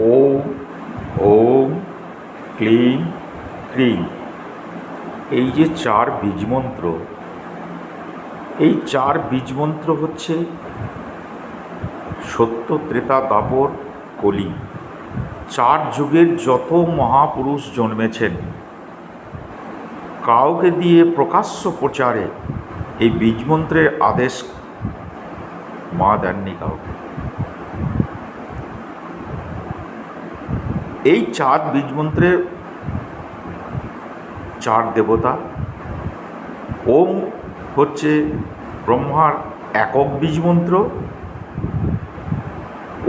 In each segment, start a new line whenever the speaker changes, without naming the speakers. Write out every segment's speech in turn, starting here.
ওম ওম ক্লিং ক্রিং, এই যে চার বীজমন্ত্র, এই চার বীজমন্ত্র হচ্ছে সত্য, ত্রেতা, দাপর, কলি। চার যুগের যত মহাপুরুষ জন্মেছেন, কাউকে দিয়ে প্রকাশ্য প্রচারে এই বীজমন্ত্রের আদেশ মা দেননি কাউকে। এই চার বীজমন্ত্রের চার দেবতা। ওম হচ্ছে ব্রহ্মার একক বীজমন্ত্র।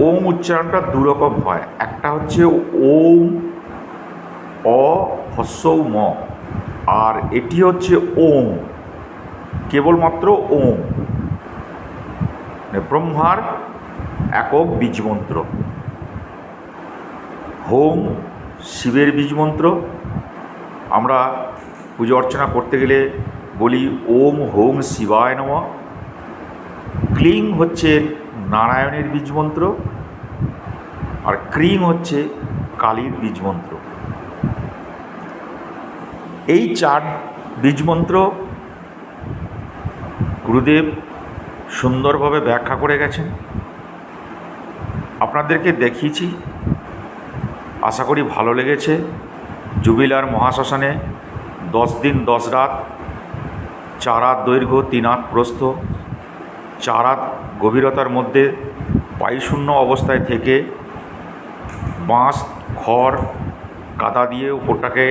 ওম উচ্চারণটা দুরকম হয়, একটা হচ্ছে ওম অ হস্যৌ ম, আর এটি হচ্ছে ওম, কেবলমাত্র ওম, ব্রহ্মার একক বীজমন্ত্র। হোম শিবের বীজমন্ত্র। আমরা পুজো অর্চনা করতে গেলে বলি ওম হোম শিবায় নমঃ। ক্লিং হচ্ছে নারায়ণের বীজমন্ত্র, আর ক্রিং হচ্ছে কালীর বীজমন্ত্র। এই চার বীজমন্ত্র গুরুদেব সুন্দরভাবে ব্যাখ্যা করে গেছেন, আপনাদেরকে দেখিয়েছি। আশা করি ভালো লেগেছে। জুবিলার মহাশ্মশানে 10 দিন 10 রাত, 4 হাত দৈর্ঘ্য 3 হাত প্রস্থ, 4 হাত গভীরতার মধ্যে বায়ুশূন্য অবস্থায় থেকে বাঁশ, খড়, কাদা দিয়ে উপরটাকে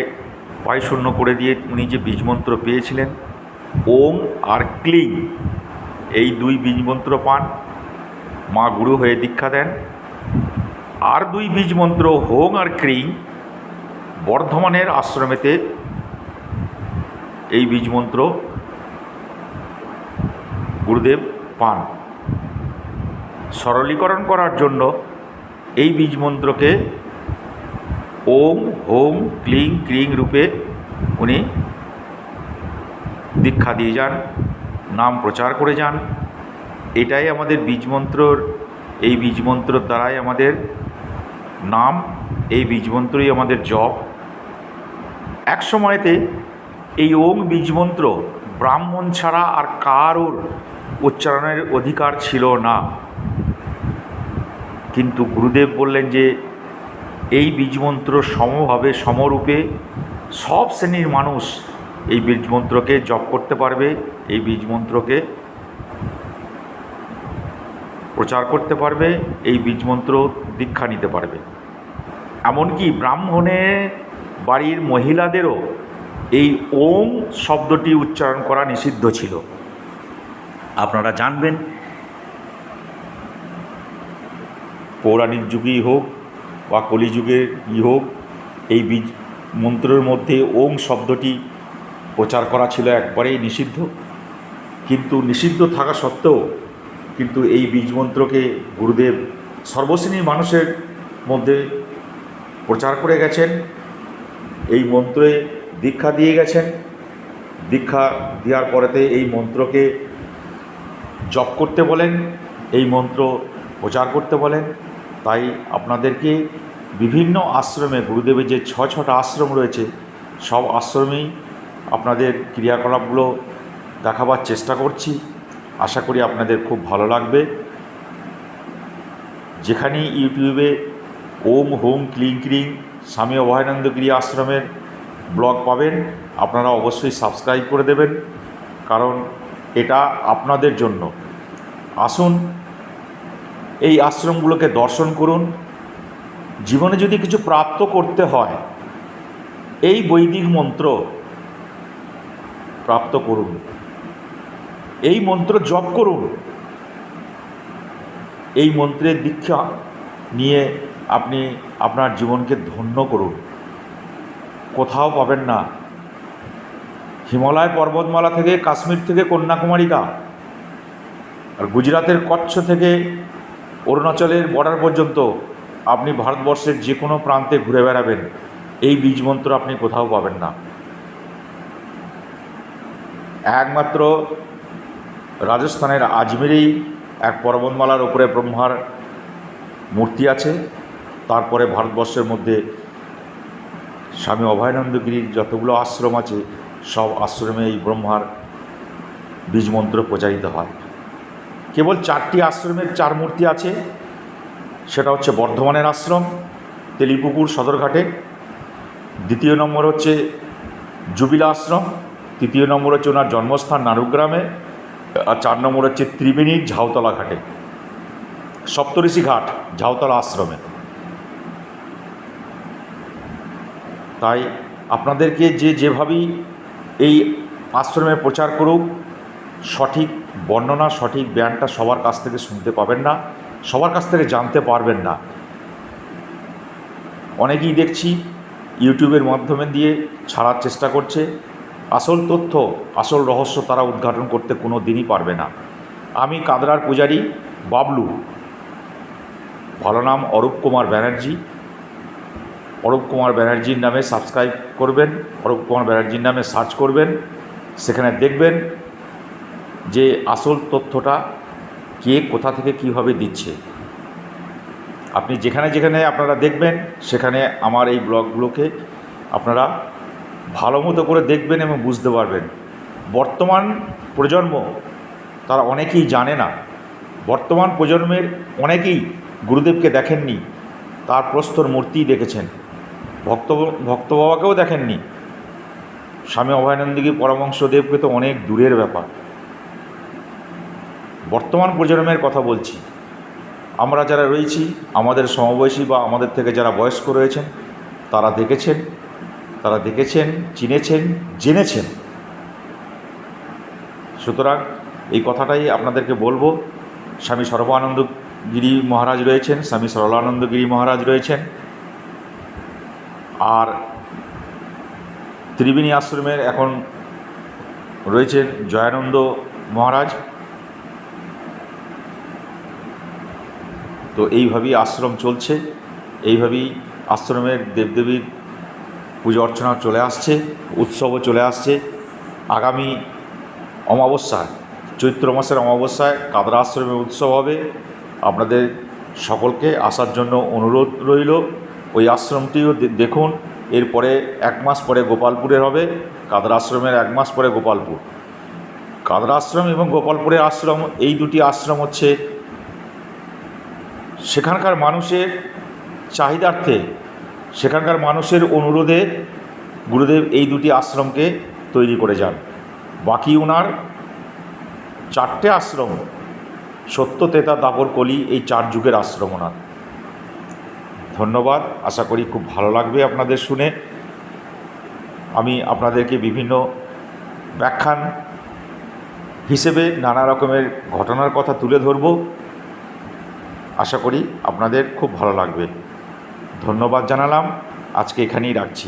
বায়ুশূন্য করে দিয়ে উনি যে বীজমন্ত্র পেয়েছিলেন ওম আর ক্লিং, এই দুই বীজমন্ত্র পান, মা গুরু হয়ে দীক্ষা দেন। আর দুই বীজমন্ত্র হোং আর ক্রিং বর্ধমানের আশ্রমেতে এই বীজমন্ত্র গুরুদেব পান। সরলীকরণ করার জন্য এই বীজমন্ত্রকে ওম হোম ক্লিং ক্রিং রূপে উনি দীক্ষা দিয়ে যান, নাম প্রচার করে যান। এটাই আমাদের বীজমন্ত্রর, এই বীজমন্ত্রর দ্বারাই আমাদের নাম, এই বীজমন্ত্রই আমাদের জপ। এক সময়তে এই ওম বীজমন্ত্র ব্রাহ্মণ ছাড়া আর কারোর উচ্চারণের অধিকার ছিল না, কিন্তু গুরুদেব বললেন যে এই বীজমন্ত্র সমভাবে সমরূপে সব শ্রেণীর মানুষ এই বীজমন্ত্রকে জপ করতে পারবে, এই বীজমন্ত্রকে প্রচার করতে পারবে, এই বীজমন্ত্র দীক্ষা নিতে পারবে। এমনকি ব্রাহ্মণের বাড়ির মহিলাদেরও এই ওম শব্দটি উচ্চারণ করা নিষিদ্ধ ছিল। আপনারা জানবেন, পৌরাণিক যুগেই হোক বা কলিযুগের হোক, এই বীজ মন্ত্রের মধ্যে ওম শব্দটি প্রচার করা ছিল একবারেই নিষিদ্ধ। কিন্তু নিষিদ্ধ থাকা সত্ত্বেও কিন্তু এই বীজমন্ত্রকে গুরুদেব সর্বশ্রেণীর মানুষের মধ্যে প্রচার করে গেছেন, এই মন্ত্রে দীক্ষা দিয়ে গেছেন। দীক্ষা দেওয়ার পরেতে এই মন্ত্রকে জপ করতে বলেন, এই মন্ত্র প্রচার করতে বলেন। তাই আপনাদেরকে বিভিন্ন আশ্রমে, গুরুদেবের যে 6টা আশ্রম রয়েছে, সব আশ্রমেই আপনাদের ক্রিয়াকলাপগুলো দেখাবার চেষ্টা করছি। আশা করি আপনাদের খুব ভালো লাগবে। যেখানেই ইউটিউবে ওম হোম ক্লিং ক্রিং স্বামী অভয়ানন্দ গিরি আশ্রমের ব্লগ পাবেন, আপনারা অবশ্যই সাবস্ক্রাইব করে দেবেন, কারণ এটা আপনাদের জন্য। আসুন এই আশ্রমগুলোকে দর্শন করুন। জীবনে যদি কিছু প্রাপ্ত করতে হয়, এই বৈদিক মন্ত্র প্রাপ্ত করুন, এই মন্ত্র জপ করুন, এই মন্ত্রের দীক্ষা নিয়ে আপনি আপনার জীবনকে ধন্য করুন। কোথাও পাবেন না। হিমালয় পর্বতমালা থেকে কাশ্মীর থেকে কন্যাকুমারিকা, আর গুজরাতের কচ্ছ থেকে অরুণাচলের বর্ডার পর্যন্ত আপনি ভারতবর্ষের যে কোনো প্রান্তে ঘুরে বেড়াবেন, এই বীজমন্ত্র আপনি কোথাও পাবেন না। একমাত্র রাজস্থানের আজমিরেই এক পর্বতমালার উপরে ব্রহ্মার মূর্তি আছে, তারপরে ভারতবর্ষের মধ্যে স্বামী অভয়ানন্দগিরির যতগুলো আশ্রম আছে সব আশ্রমে এই ব্রহ্মার বীজমন্ত্র প্রচারিত হয়। কেবল 4টি আশ্রমের 4 মূর্তি আছে, সেটা হচ্ছে বর্ধমানের আশ্রম তেলিপুকুর সদরঘাটে, দ্বিতীয় নম্বর হচ্ছে জুবিলা আশ্রম, তৃতীয় নম্বর হচ্ছে ওনার জন্মস্থান নারুগ্রামে, আর 4 নম্বর হচ্ছে ত্রিবেণীর ঝাউতলা ঘাটে, সপ্তঋষি ঘাট ঝাউতলা আশ্রমে। তাই আপনাদেরকে যেভাবেই এই আশ্রমে প্রচার করুক, সঠিক বর্ণনা সঠিক জ্ঞানটা সবার কাছ থেকে শুনতে পাবেন না, সবার কাছ থেকে জানতে পারবেন না। অনেকেই দেখছি ইউটিউবের মাধ্যমে দিয়ে ছাড়ার চেষ্টা করছে, আসল তথ্য আসল রহস্য তারা উদ্ঘাটন করতে কোনো দিনই পারবে না। আমি কাদরার পূজারী বাবলু, ভালো নাম অরূপ কুমার ব্যানার্জি। অরূপ কুমার ব্যানার্জির নামে সাবস্ক্রাইব করবেন, অরূপ কুমার ব্যানার্জির নামে সার্চ করবেন, সেখানে দেখবেন যে আসল তথ্যটা কে কোথা থেকে কীভাবে দিচ্ছে। আপনি যেখানে যেখানে আপনারা দেখবেন সেখানে আমার এই ব্লগগুলোকে আপনারা ভালো মতো করে দেখবেন এবং বুঝতে পারবেন। বর্তমান প্রজন্ম তারা অনেকেই জানে না, বর্তমান প্রজন্মের অনেকেই গুরুদেবকে দেখেননি, তার প্রস্তর মূর্তিই দেখেছেন, ভক্ত বাবাকেও দেখেননি। স্বামী অভয়ানন্দগিরি পরমহংসদেবকে তো অনেক দূরের ব্যাপার। বর্তমান প্রজন্মের কথা বলছি, আমরা যারা রয়েছি আমাদের সমবয়সী বা আমাদের থেকে যারা বয়স্ক রয়েছেন তারা দেখেছেন চিনেছেন জেনেছেন। সুতরাং এই কথাটাই আপনাদেরকে বলবো। স্বামী সর্বানন্দগিরি মহারাজ রয়েছেন, স্বামী সরলানন্দগিরি মহারাজ রয়েছেন, আর ত্রিবেণী আশ্রমের এখন রয়েছেন জয়ানন্দ মহারাজ। তো এইভাবেই আশ্রম চলছে, এইভাবেই আশ্রমের দেবদেবীর পুজো অর্চনা চলে আসছে, উৎসবও চলে আসছে। আগামী অমাবস্যায়, চৈত্র মাসের অমাবস্যায় কাদরা আশ্রমে উৎসব হবে। আপনাদের সকলকে আসার জন্য অনুরোধ রইল। ওই আশ্রমটিও দেখুন। এরপরে 1 মাস পরে গোপালপুরের হবে, কাদরা আশ্রমের 1 মাস পরে গোপালপুর। কাদরা আশ্রম এবং গোপালপুরের আশ্রম, এই দুটি আশ্রম হচ্ছে সেখানকার মানুষের চাহিদার্থে, সেখানকার মানুষের অনুরোধে গুরুদেব এই দুটি আশ্রমকে তৈরি করে যান। বাকি ওনার 4টে আশ্রম, সত্য তেতা দাপর কলি, এই 4 যুগের আশ্রম ওনার। ধন্যবাদ, আশা করি খুব ভালো লাগবে আপনাদের শুনে। আমি আপনাদেরকে বিভিন্ন ব্যাখ্যান হিসেবে নানা রকমের ঘটনার কথা তুলে ধরব। আশা করি আপনাদের খুব ভালো লাগবে। ধন্যবাদ জানালাম, আজকে এখানেই রাখছি।